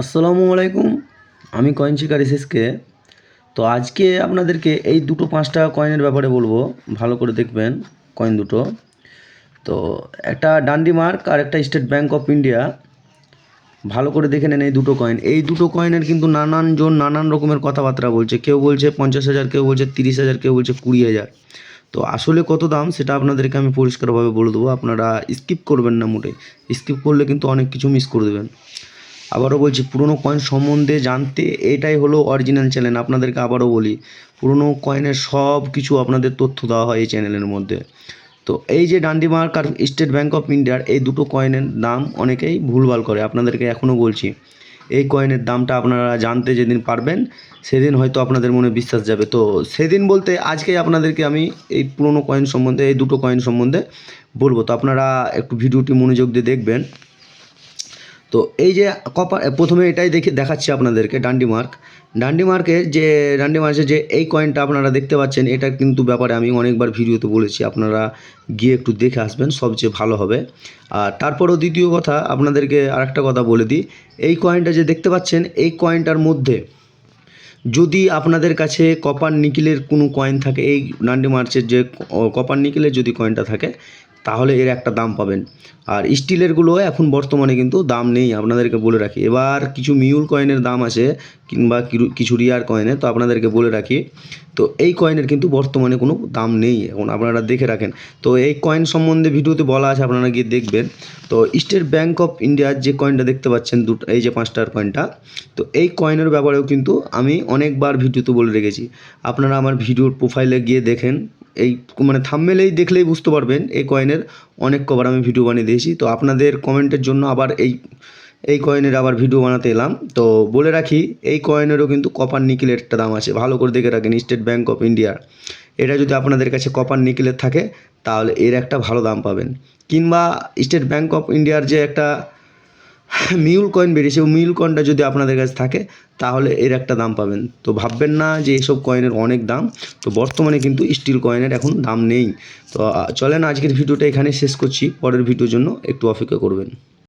আসসালামু আলাইকুম। আমি কয়েন শিকার এসএসকে। তো আজকে আপনাদেরকে এই দুটো ৫ টাকা কয়েনের ব্যাপারে বলবো। ভালো করে দেখবেন কয়েন দুটো। তো একটা ডান্ডি মার্ক আর একটা স্টেট ব্যাংক অফ ইন্ডিয়া। ভালো করে দেখে নেন এই দুটো কয়েন। এই দুটো কয়েনের কিন্তু নানানজন নানান রকমের কথাবার্তা বলছে। কেউ বলছে ৫০,০০০, কেউ বলছে ৩০,০০০, কেউ বলছে ২০,০০০। তো আসলে কত দাম সেটা আপনাদেরকে আমি পরিষ্কারভাবে বলে দেবো। আপনারা স্কিপ করবেন না মোটেই। স্কিপ করলে কিন্তু অনেক কিছু মিস করে দেবেন। আবারও বলছি, পুরনো কয়েন সম্বন্ধে জানতে এটাই হলো অরিজিনাল চ্যানেল। আপনাদেরকে আবারও বলি, পুরনো কয়েনের সব কিছু আপনাদের তথ্য দেওয়া হয় এই চ্যানেলের মধ্যে। তো এই যে ডান্ডি মার্ক আর স্টেট ব্যাংক অফ ইন্ডিয়ার এই দুটো কয়েনের দাম অনেকেই ভুলভাল করে। আপনাদেরকে এখনও বলছি, এই কয়েনের দামটা আপনারা জানতে যেদিন পারবেন সেদিন হয়তো আপনাদের মনে বিশ্বাস যাবে। তো সেদিন বলতে আজকেই আপনাদেরকে আমি এই পুরনো কয়েন সম্বন্ধে, এই দুটো কয়েন সম্বন্ধে বলবো। তো আপনারা একটু ভিডিওটি মনোযোগ দিয়ে দেখবেন। তো এই যে প্রথমে এটাই দেখাচ্ছি আপনাদেরকে ডান্ডি মার্কের যে এই কয়েনটা আপনারা দেখতে পাচ্ছেন, এটা কিন্তু ব্যাপারে আমি অনেকবার ভিডিওতে বলেছি। আপনারা গিয়ে একটু দেখে আসবেন, সবচেয়ে ভালো হবে। আর তারপরও দ্বিতীয় কথা আপনাদেরকে আরেকটা কথা বলে দিই, এই কয়েনটা যে দেখতে পাচ্ছেন, এই কয়েনটার মধ্যে যদি আপনাদের কাছে কপার নিকেলের কোনো কয়েন থাকে, এই ডান্ডি মার্চের যে কপার নিকেলের যদি কয়েনটা থাকে, তাহলে এর একটা দাম পাবেন। আর স্টিলেরগুলো এখন বর্তমানে কিন্তু দাম নেই, আপনাদেরকে বলে রাখি। এবার কিছু মিউল কয়েনের দাম আছে, কিংবা কিছু রিয়ার কয়েনের, তো আপনাদেরকে বলে রাখি। তো এই কয়েনের কিন্তু বর্তমানে কোনো দাম নেই, এখন আপনারা দেখে রাখেন। তো এই কয়েন সম্বন্ধে ভিডিওতে বলা আছে, আপনারা গিয়ে দেখবেন। তো স্টেট ব্যাংক অফ ইন্ডিয়ার যে কয়েনটা দেখতে পাচ্ছেন, এই যে ৫ টাকার কয়েনটা, তো এই কয়েনের ব্যাপারেও কিন্তু আমি অনেকবার ভিডিওতে বলে রেখেছি। আপনারা আমার ভিডিওর প্রোফাইলে গিয়ে দেখেন, এই মানে থাম্বনেইলেই দেখলেই বুঝতে পারবেন এই কয়েনের অনেক কবার আমি ভিডিও বানিয়ে দিয়েছি। তো আপনাদের কমেন্টের জন্য আবার এই কয়েনের আবার ভিডিও বানাতে এলাম। তো বলে রাখি, এই কয়েনেরও কিন্তু কপার নিকেলের একটা দাম আছে, ভালো করে দেখে রাখেন। স্টেট ব্যাংক অফ ইন্ডিয়ার এটা যদি আপনাদের কাছে কপার নিকেলের থাকে, তাহলে এর একটা ভালো দাম পাবেন। কিংবা স্টেট ব্যাংক অফ ইন্ডিয়ার যে একটা মিউল কয়েন বেরিয়েছে, ওই মিউল কয়েনটা যদি আপনাদের কাছে থাকে, তাহলে এর একটা দাম পাবেন। তো ভাববেন না যে এসব কয়েনের অনেক দাম। তো বর্তমানে কিন্তু স্টিল কয়েনের এখন দাম নেই। তো চলেন আজকের ভিডিওটা এখানে শেষ করছি। পরের ভিডিওর জন্য একটু অপেক্ষা করবেন।